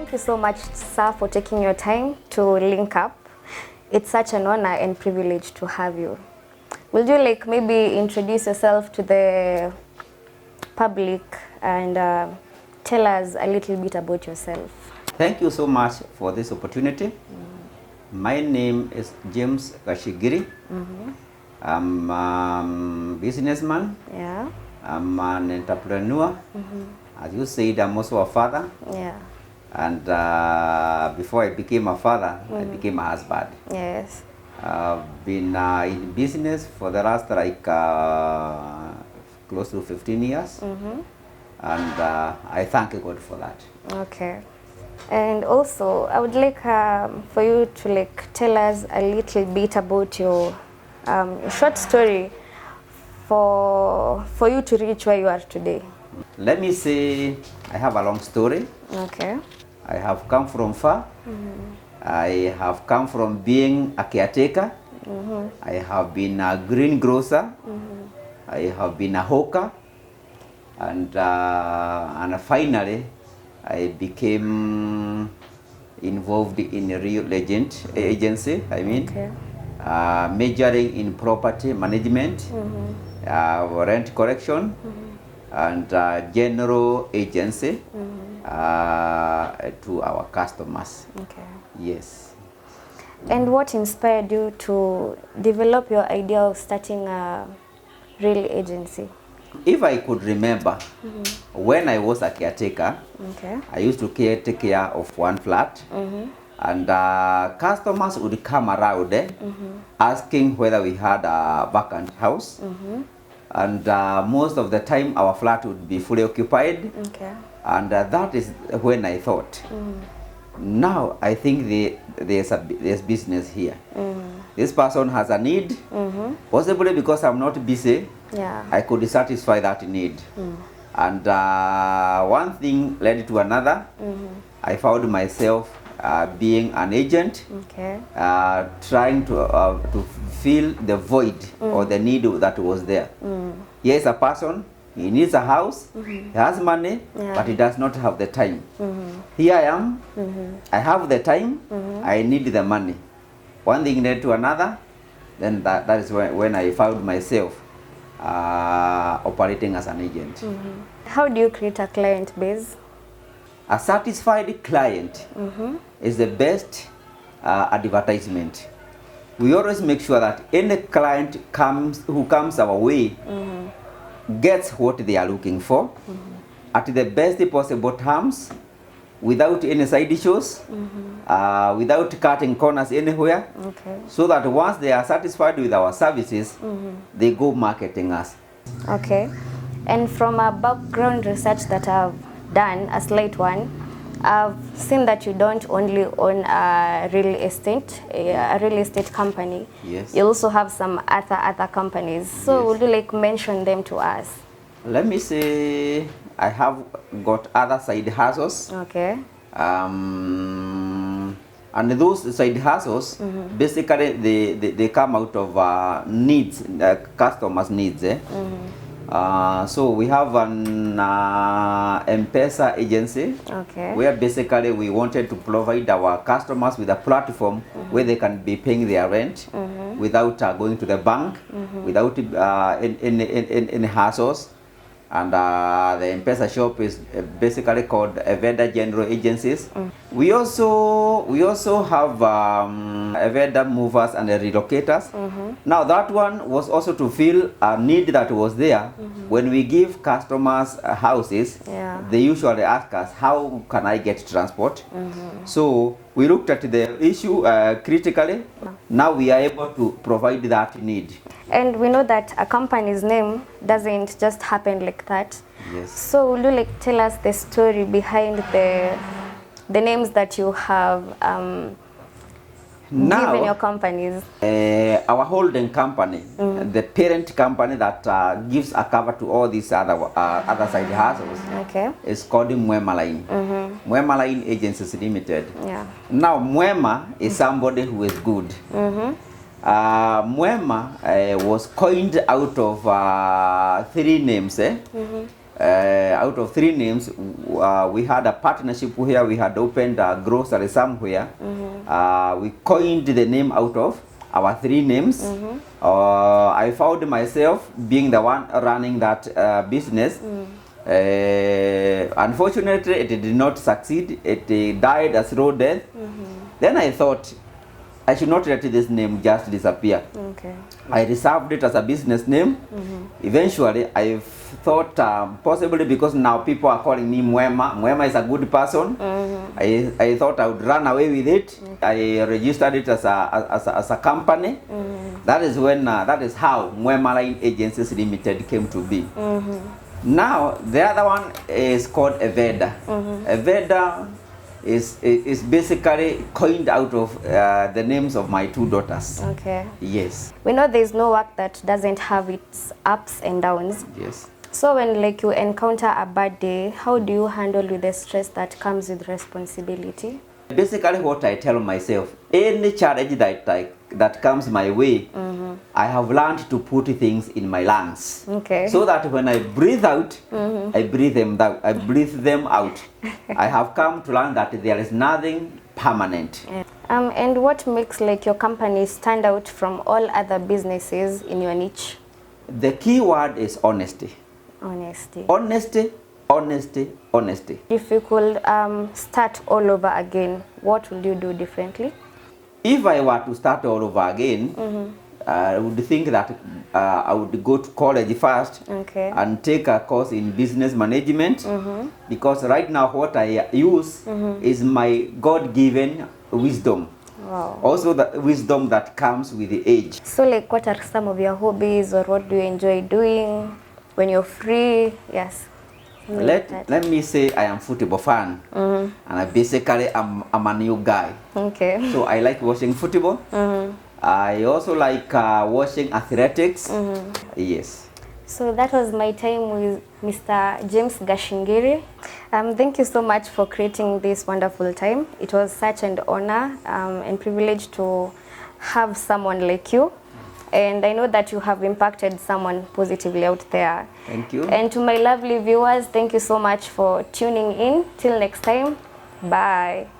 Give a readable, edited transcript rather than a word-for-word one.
thank you so much, sir, for taking your time to link up. It's such an honor and privilege to have you. Will you like maybe introduce yourself to the public and tell us a little bit about yourself? Thank you so much for this opportunity. My name is James Kashigiri. I'm a businessman. Yeah. I'm an entrepreneur. As you said, I'm also a father. Yeah. And before I became a father, I became a husband. Yes. I've been in business for the last like close to 15 years. And I thank God for that. Okay. And also, I would like for you to like tell us a little bit about your short story for you to reach where you are today. Let me say, I have a long story. Okay. I have come from far. I have come from being a caretaker. I have been a greengrocer. I have been a hawker. And finally, I became involved in a real agency, Okay. majoring in property management, rent collection, and general agency to our customers. Okay. Yes. And what inspired you to develop your idea of starting a real agency? If I could remember, when I was a caretaker, Okay. I used to take care of one flat, and customers would come around asking whether we had a vacant house. And most of the time our flat would be fully occupied. Okay. And that is when I thought, now I think there's business here. This person has a need, possibly because I'm not busy. Yeah. I could satisfy that need. And one thing led to another. I found myself being an agent, Okay. trying to fill the void or the need that was there. Here's a person, he needs a house, he has money, but he does not have the time. Here I am, I have the time, I need the money. One thing led to another, then that is when I found myself operating as an agent. How do you create a client base? A satisfied client is the best advertisement. We always make sure that any client who comes our way gets what they are looking for at the best possible terms, without any side issues, without cutting corners anywhere, Okay. so that once they are satisfied with our services, they go marketing us. Okay. And from a background research that I've done, a slight one, I've seen that you don't only own a real estate company. Yes. You also have some other companies. So Yes. would you like mention them to us? Let me say, I have got other side hustles. Okay. And those side hustles, basically they come out of needs, customers' needs. So we have an M-Pesa agency, Okay. where basically we wanted to provide our customers with a platform where they can be paying their rent without going to the bank, without any hassles. And the M-Pesa shop is basically called Vendor General Agencies. We also have vendor movers and relocators. Now that one was also to fill a need that was there. When we give customers houses, Yeah. they usually ask us, how can I get transport? So we looked at the issue critically. Now we are able to provide that need. And we know that a company's name doesn't just happen like that. Yes. So will you like tell us the story behind the names that you have given your companies? Our holding company, the parent company that gives a cover to all these other side hustles, Okay. is called Mwema Line. Mwema Line Agencies Limited. Yeah. Now Mwema is somebody who is good. Mwema was coined out of three names. out of 3 names, we had a partnership where we had opened a grocery somewhere. We coined the name out of our 3 names. I found myself being the one running that business. Unfortunately, it did not succeed. It died a slow death. Then I thought, I should not let this name just disappear. Okay. I reserved it as a business name. Eventually, I thought possibly because now people are calling me Mwema. Mwema is a good person. I thought I would run away with it. I registered it as a company. That is when that is how Mwema Line Agencies Limited came to be. Now the other one is called Eveda. Eveda is basically coined out of the names of my 2 daughters. Okay. Yes. We know there's no work that doesn't have its ups and downs. Yes. So when like you encounter a bad day, how do you handle with the stress that comes with responsibility? Basically what I tell myself, any challenge that comes my way, I have learned to put things in my lungs. Okay. So that when I breathe out, I breathe them out. I have come to learn that there is nothing permanent. And what makes like your company stand out from all other businesses in your niche? The key word is honesty. Honesty. Honesty, honesty, honesty. If you could start all over again, what would you do differently? If I were to start all over again, I would think that I would go to college first. Okay. And take a course in business management, because right now what I use is my God-given wisdom. Wow. Also the wisdom that comes with the age. So like what are some of your hobbies, or what do you enjoy doing when you're free? Yes. Let me say I am football fan, and I basically I'm a new guy. Okay. So I like watching football. I also like watching athletics. Yes. So that was my time with Mr. James Gashingiri. Thank you so much for creating this wonderful time. It was such an honor and privilege to have someone like you. And I know that you have impacted someone positively out there. Thank you. And to my lovely viewers, thank you so much for tuning in. Till next time, bye.